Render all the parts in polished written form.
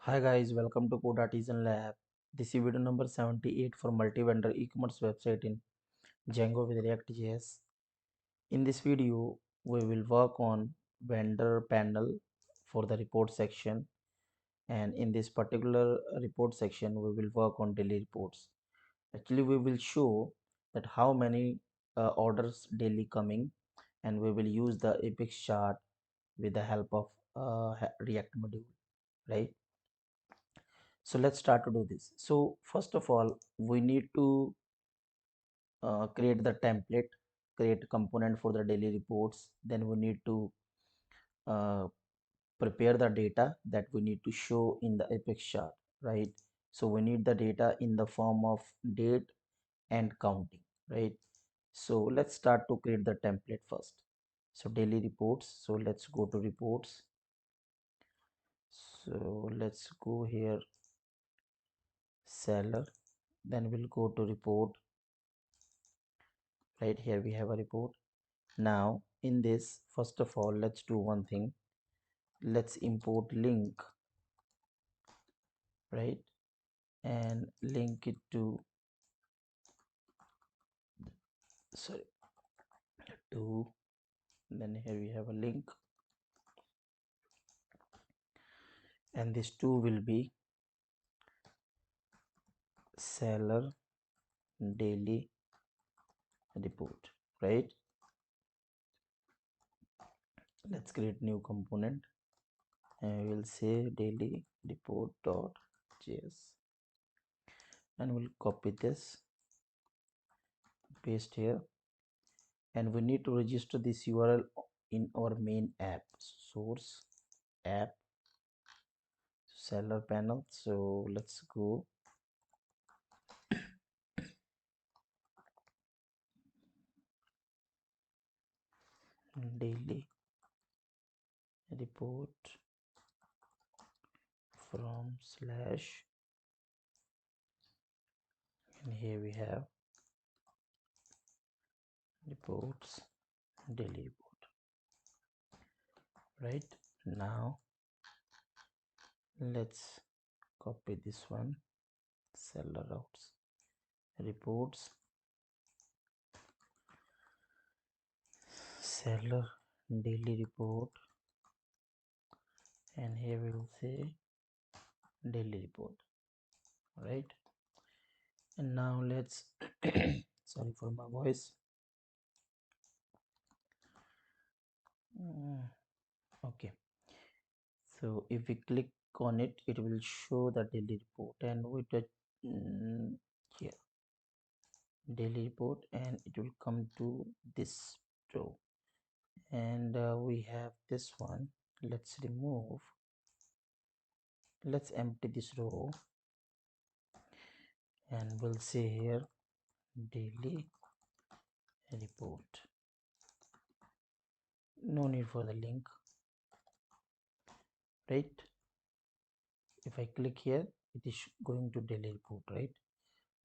Hi guys, welcome to Code Artisan Lab. This is video number 78 for multi-vendor e-commerce website in Django with ReactJs. In this video, we will work on vendor panel for the report section, and in this particular report section, we will work on daily reports. Actually, we will show that how many orders daily coming, and we will use the apexchart with the help of React module, right? So let's start to do this. So first of all, we need to create the template, create component for the daily reports. Then we need to uh, prepare the data that we need to show in the apex chart, right? So we need the data in the form of date and counting, right? So let's start to create the template first. So daily reports. So let's go to reports. So let's go here, seller. Then we'll go to report. Right here we have a report. Now in this, first of all, let's do one thing. Let's import link, right, and link it to, sorry, to, then here we have a link, and this two will be seller daily report, right? Let's create new component and we'll say daily report dot js, and we'll copy this, paste here, and we need to register this URL in our main app, source app seller panel. So let's go daily report from slash, and here we have reports daily report, right? Now let's copy this one, seller routes reports, seller daily report, and here we will say daily report, right? And now let's sorry for my voice. Okay, so if we click on it, it will show the daily report, and we touch here daily report, and it will come to this row, and we have this one. Let's remove, let's empty this row, and we'll say here daily report. No need for the link, right? If I click here, it is going to daily report, right?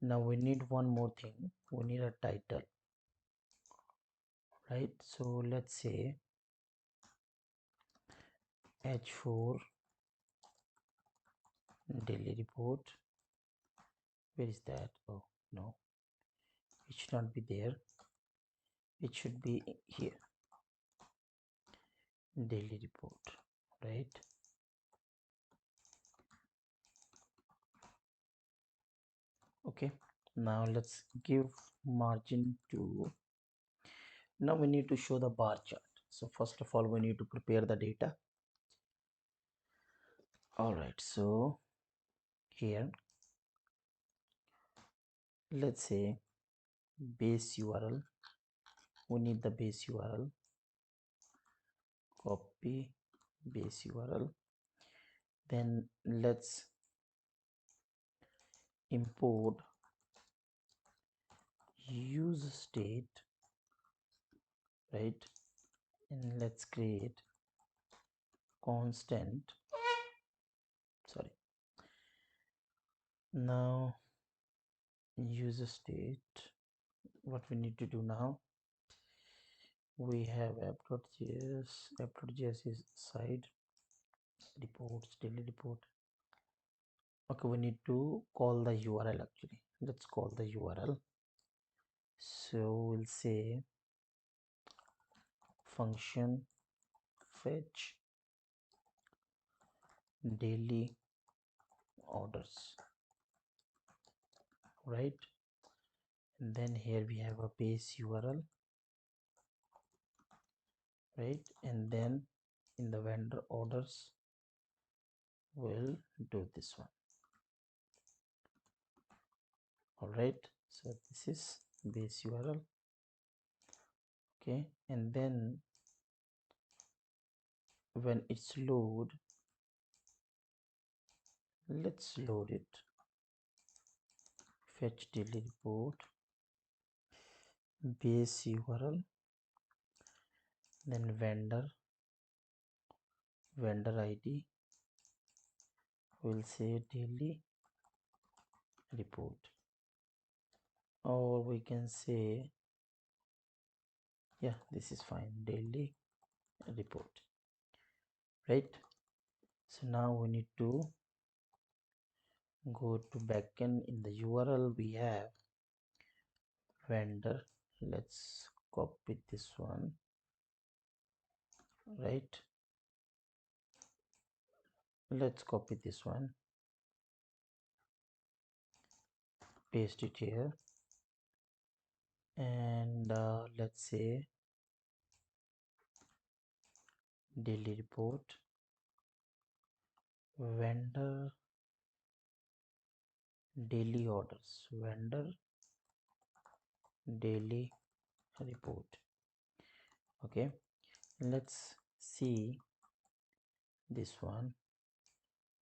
Now we need one more thing, we need a title, right? So let's say h4 daily report. Where is that? Oh no, it should not be there, it should be here, daily report, right? Okay, now let's give margin to, now we need to show the bar chart. So first of all, we need to prepare the data. All right, so here let's say base URL, we need the base URL, copy base URL, then let's import use state, right? And let's create constant, sorry, now user state. What we need to do now, we have app.js is side reports daily report, Okay, we need to call the URL. Actually, let's call the URL. So we'll say function fetch daily orders, right? And then here we have a base URL, right? And then in the vendor orders we'll do this one. All right, so this is base URL. Okay, and then when it's load, let's load it. Fetch daily report base URL, then vendor ID, we'll say daily report, or we can say, yeah, this is fine, daily report, right? So now we need to go to backend. In the URL we have vendor, let's copy this one, right? Let's copy this one, paste it here, and let's say daily report vendor daily orders, vendor daily report. Okay, let's see this one,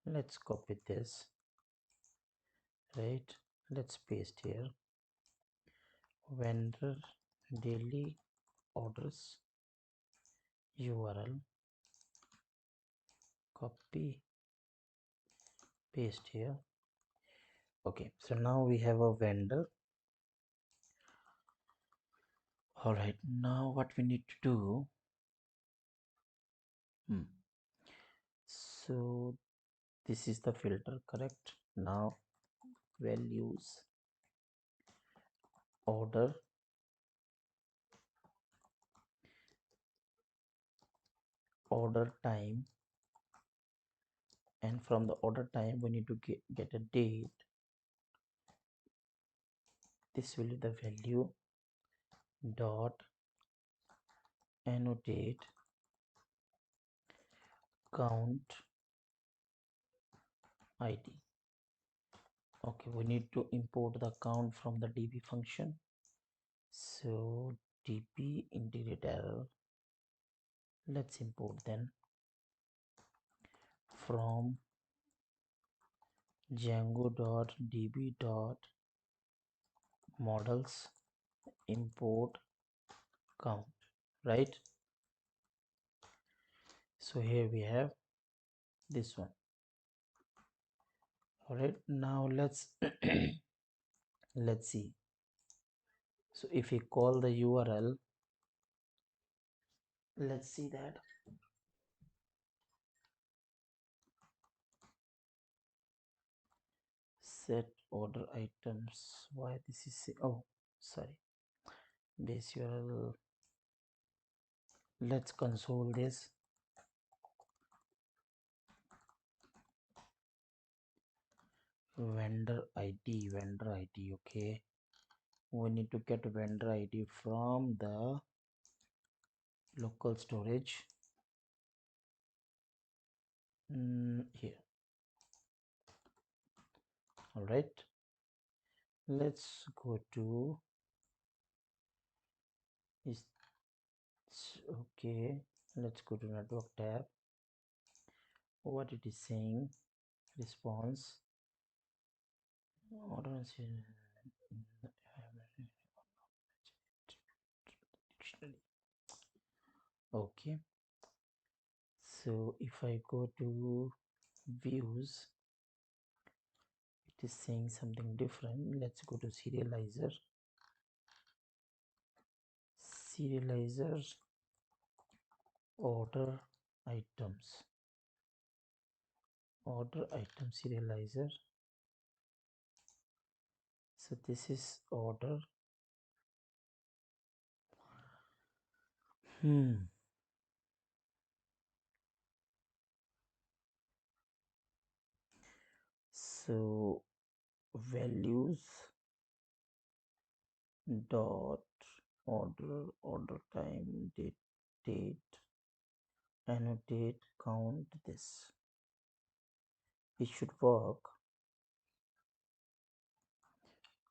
let's copy this, right? Let's paste here, vendor daily orders URL, copy, paste here. Okay, so now we have a vendor. All right, now what we need to do, so this is the filter, correct? Now values order time, and from the order time we need to get a date. This will be the value dot annotate count id. Okay, we need to import the count from the db function, so db integrate error, let's import then from django.db.models import count, right? So here we have this one. All right, now let's let's see. So if we call the URL, let's see that. Set order items, why this is, oh sorry, base URL, let's console this. Vendor ID, okay, we need to get vendor ID from the local storage, here. All right, let's go to is okay, let's go to network tab, what it is saying, response order dictionary. Okay, so if I go to views, it is saying something different. Let's go to serializer, order items, serializer, So this is order. So values dot order time date annotate count. This it should work.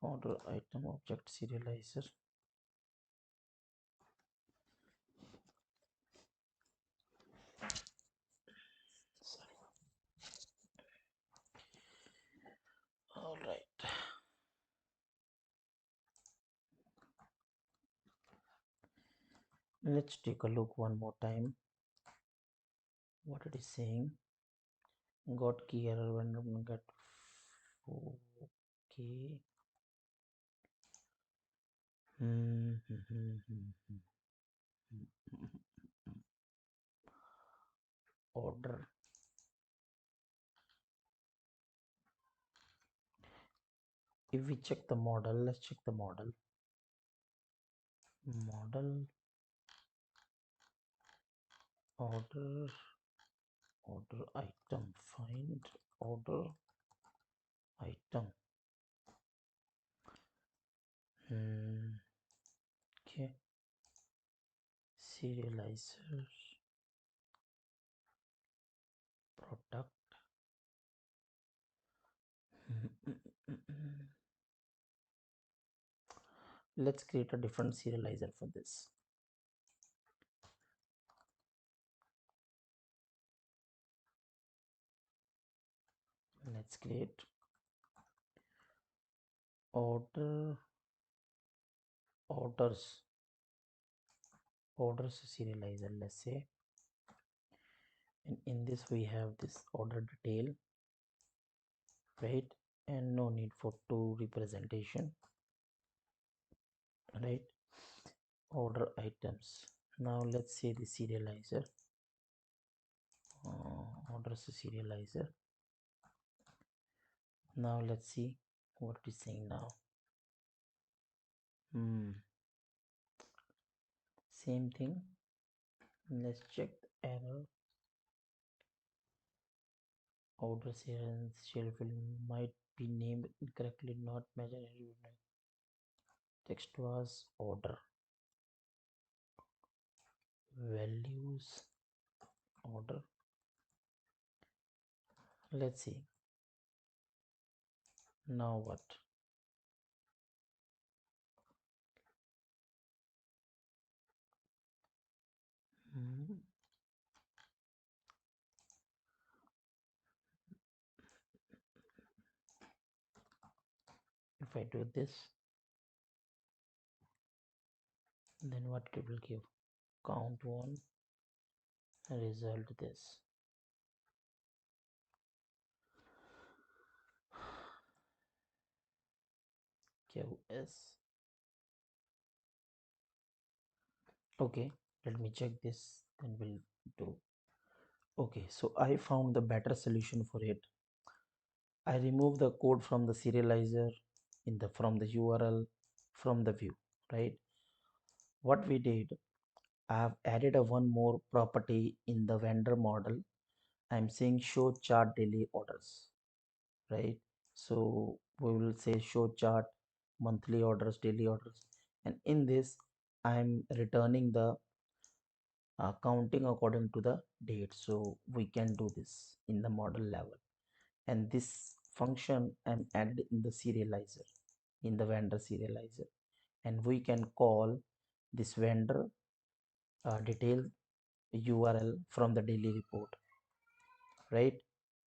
Order item object serializer. All right. Let's take a look one more time what it is saying. Got key error when get okay. Order. If we check the model, let's check the model. Model order item, find order item. Okay, serializer product. Let's create a different serializer for this. Let's create orders serializer, let's say, and in this we have this order detail, right? And no need for two representation, right? Order items. Now let's say the serializer, orders serializer. Now let's see what it is saying now. Same thing. Let's check the error. Order shelf might be named incorrectly, not measured. Text was order. Values order. Let's see. Now what? If I do this, then what it will give? Count 1, result this. QS. Okay, let me check this, then we'll do. Okay, so I found the better solution for it. I remove the code from the serializer from the URL from the view, right? What we did, I have added a one more property in the vendor model. I'm saying show chart daily orders, right? So we will say show chart monthly orders, daily orders, and in this I'm returning the counting according to the date. So we can do this in the model level, and this function I'm added in the serializer, in the vendor serializer, and we can call this vendor detail URL from the daily report, right?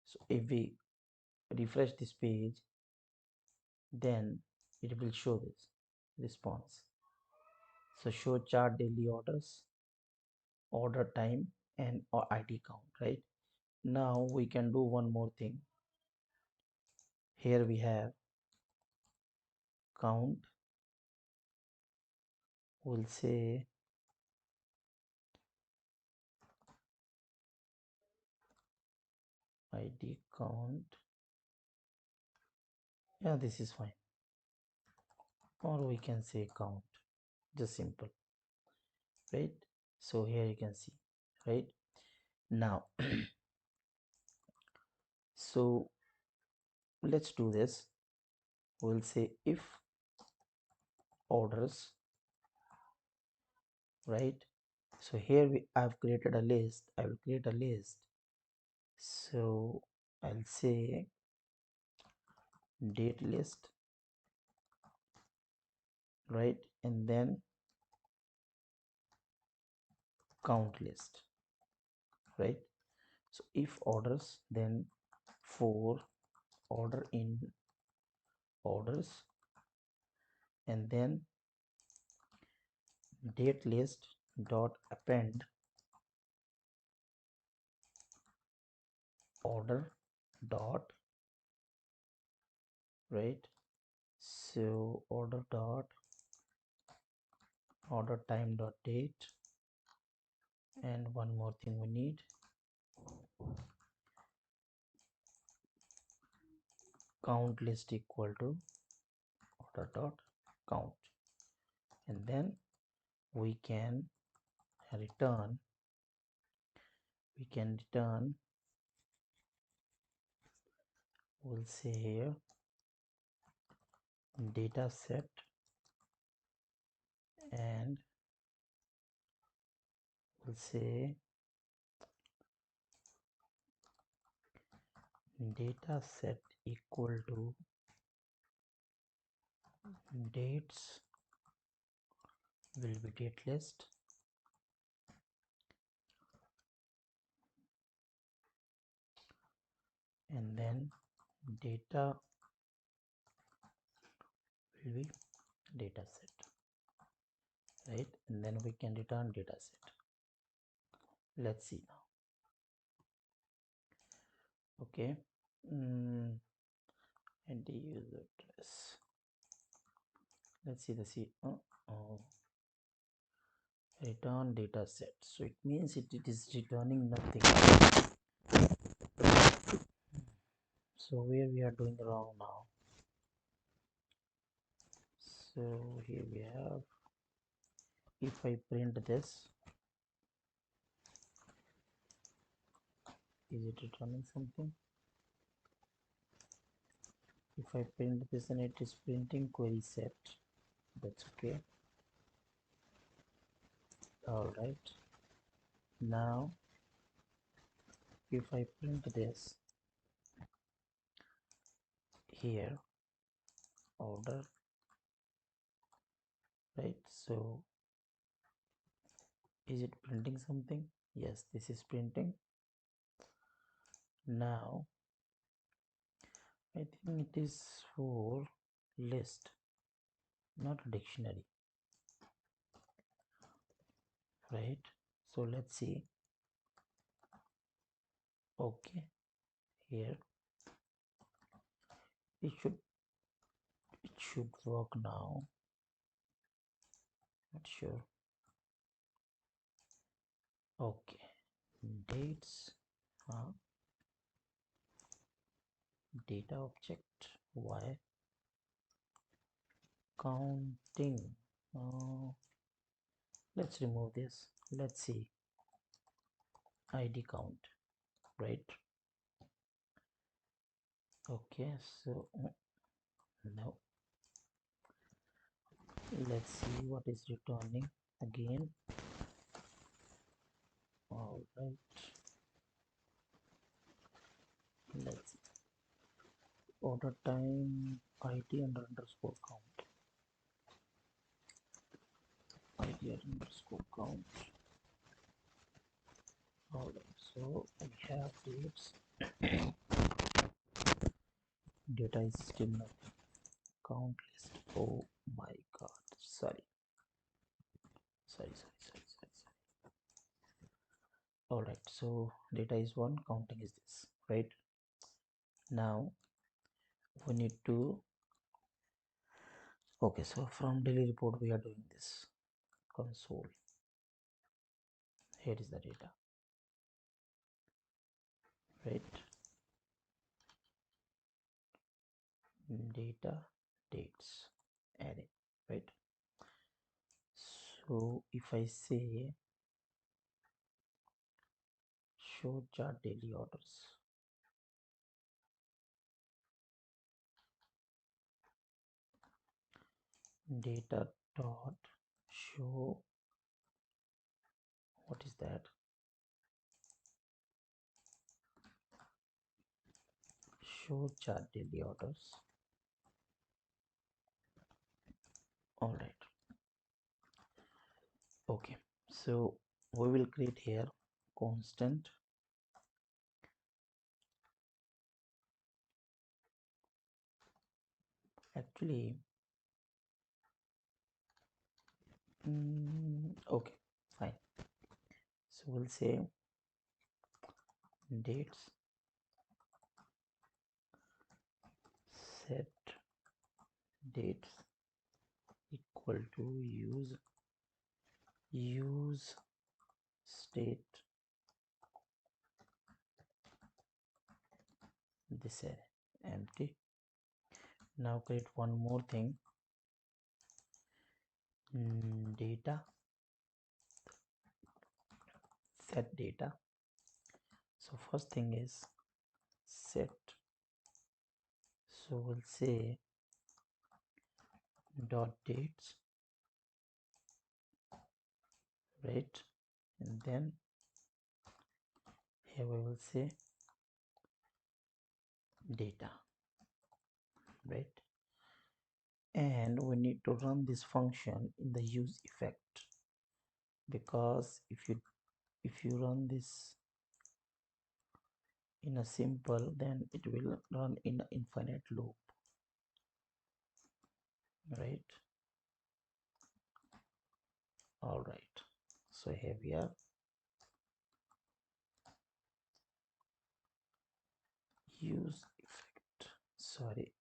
So if we refresh this page, then it will show this response. So show chart daily orders, order time, and or ID count, right? Now we can do one more thing. Here we have count. We'll say ID count. Yeah, this is fine. or we can say count, just simple, right? So here you can see, right? Now so let's do this. We'll say if orders, right? So here I've created a list. I will create a list. So I'll say date list, right? And then count list, right? So if orders, then for order in orders, and then date list dot append order dot, right? So order dot order time dot date, and one more thing we need, count list equal to order dot count, and then we can return we'll say here data set, and we'll say data set equal to dates will be date list, and then data will be data set, right? And then we can return data set. Let's see now. Okay, and the user address, let's see the return data set. So it means it is returning nothing. So where we are doing wrong now? So here we have, if I print this, is it returning something? If I print this and it is printing query set, that's okay. All right, now if I print this here, order, right? So is it printing something? Yes, this is printing. Now I think it is for list, not dictionary, right? So let's see. Okay, here it should work now, not sure. Okay, dates, data object, y counting, let's remove this. Let's see, id count, right? Okay, so no, let's see what is returning again. All right, let's see. Order time id underscore count, id underscore count. All right, so we have dates. Data is still nothing. Count list. Oh my god, sorry. All right, so data is 1, counting is this, right? Now we need to, okay, so from daily report we are doing this console. Here is the data, right? Data dates array. right? So if I say show chart daily orders, data dot show, what is that? Show chart daily orders. All right. Okay, so we will create here constant actually. Okay, fine. So we'll say dates set dates equal to use state this empty. Now create one more thing, data set data. So first thing is set, so we'll say dot dates, right? And then here we will say data, right? And we need to run this function in the use effect, because if you run this in a simple, then it will run in an infinite loop, right? All right, so here we are. Use effect, sorry,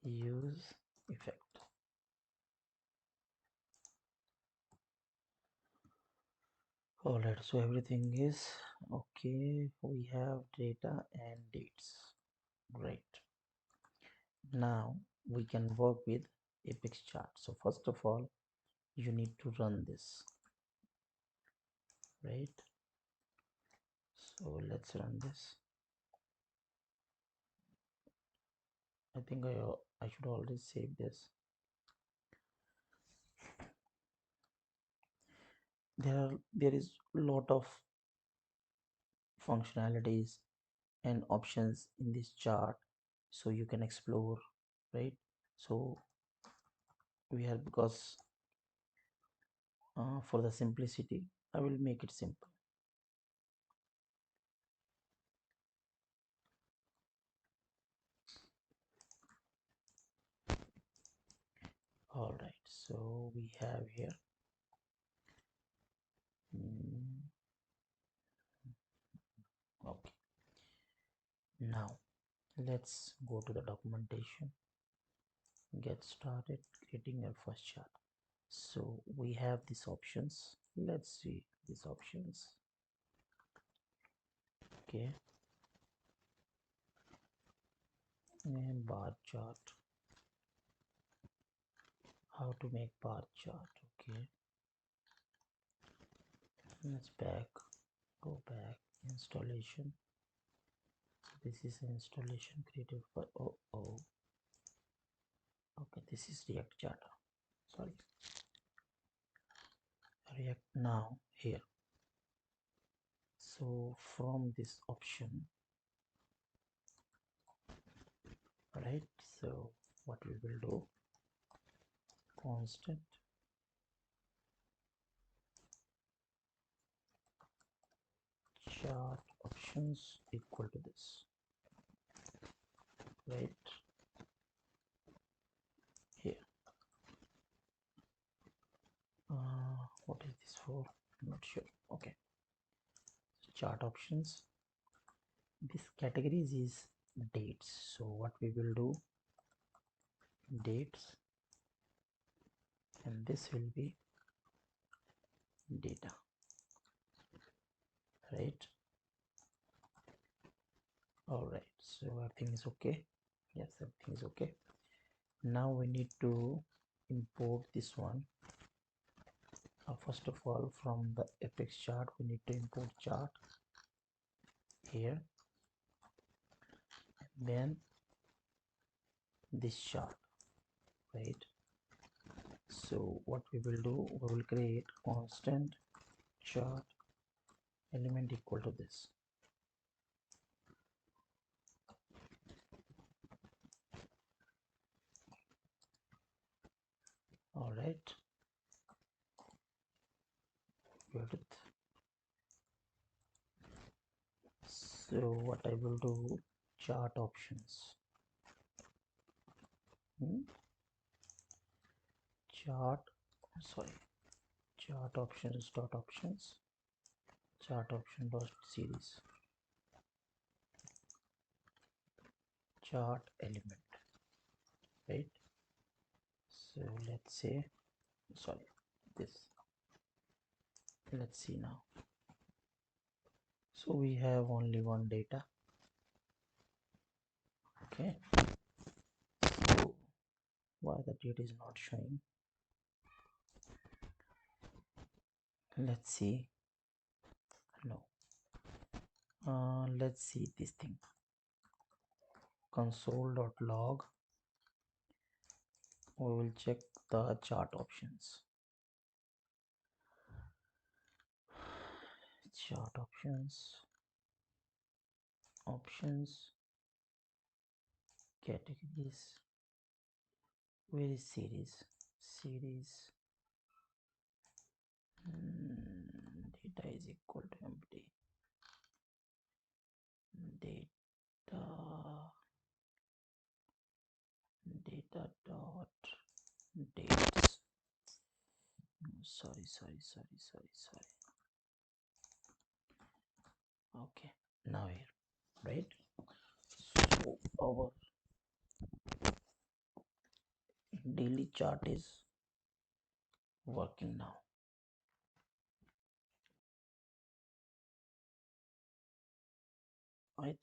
use effect. All right, so everything is okay. We have data and dates, great. Now we can work with apexchart. So first of all, you need to run this, right? So let's run this. I think I should already save this. There is a lot of functionalities and options in this chart, so you can explore, right? So we have, because for the simplicity I will make it simple. All right, so we have here okay. Now let's go to the documentation, get started creating your first chart. So we have these options, let's see these options. Okay, and bar chart, how to make bar chart. Okay, let's go back, installation. So this is an installation created for okay, this is React chart, sorry, React. Now here, so from this option, right, so what we will do, constant chart options equal to this, right here. What is this for? I'm not sure. Okay, so chart options, this categories is dates, so what we will do, dates, and this will be data, right? All right, so everything is okay. Yes, everything is okay. Now we need to import this one. First of all, from the apexchart we need to import chart here, and then this chart, right? So what we will do, we will create constant chart element equal to this. All right, got it. So what I will do, chart options, chart, sorry, chart options dot options, chart option dot series, chart element, right? So let's say, sorry, this, let's see now. So we have only one data. Okay, so why the data is not showing? Let's see. No, let's see this thing, console.log. We will check the chart options, chart options, categories, where is series, data is equal to empty, data dot dates. Sorry. Okay, now here, right? So our daily chart is working now. I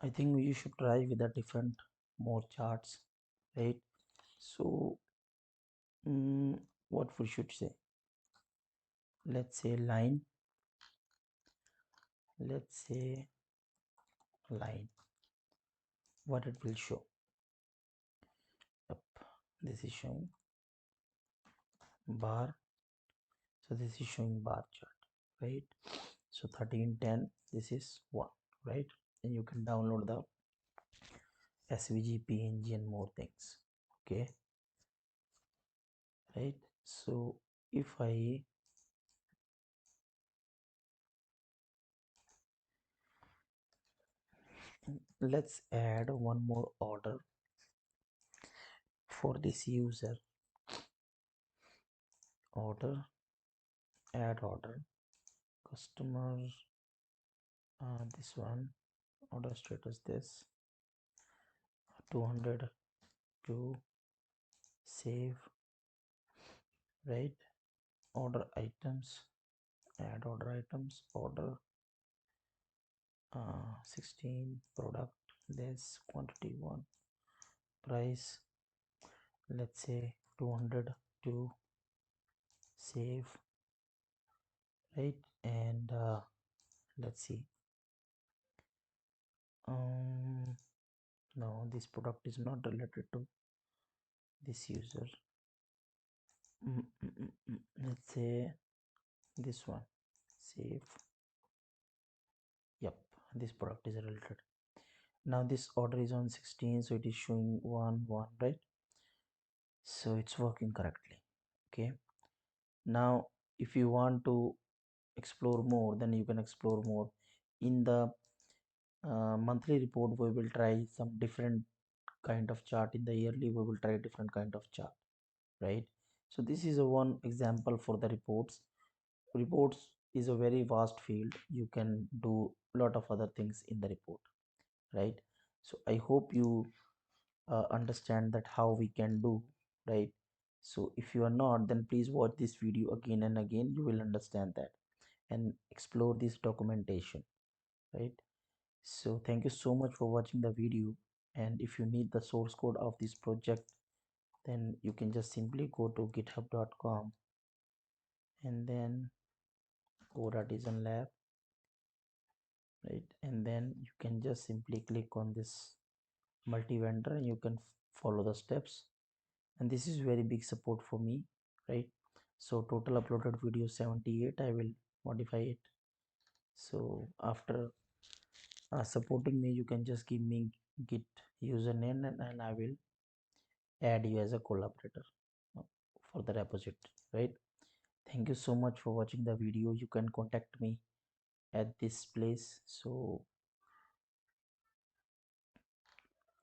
think you should try with a different more charts, right? So what we should say, let's say line, let's say line, what it will show. Yep, this is showing bar, so this is showing bar chart, right? So 1310, this is 1, right? And you can download the svg png and more things. Okay, right? So if I let's add one more order for this user, order, add order, customer, this one, order status this, 200 to save, right? Order items, add order items, order 16, product this, quantity 1, price, let's say 200 to save, right? And let's see, no, this product is not related to this user. Let's say this one, save. Yep, this product is related. Now this order is on 16, so it is showing 1 1, right? So it's working correctly. Okay, now if you want to explore more, then you can explore more. In the monthly report we will try some different kind of chart. In the yearly we will try different kind of chart, right? So this is a one example for the reports is a very vast field. You can do a lot of other things in the report, right? So I hope you understand that how we can do, right? So if you are not, then please watch this video again and again. You will understand that and explore this documentation, right? So thank you so much for watching the video. And if you need the source code of this project, then you can just simply go to github.com and then go to Artisan lab, right? And then you can just simply click on this multi-vendor and you can follow the steps. And this is very big support for me, right? So total uploaded video 78. I will modify it. So after supporting me, you can just give me git username and I will add you as a collaborator uh, for the repository, right? Thank you so much for watching the video. You can contact me at this place. So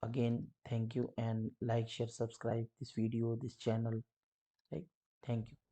again, thank you, and like, share, subscribe this video, this channel, right? Thank you.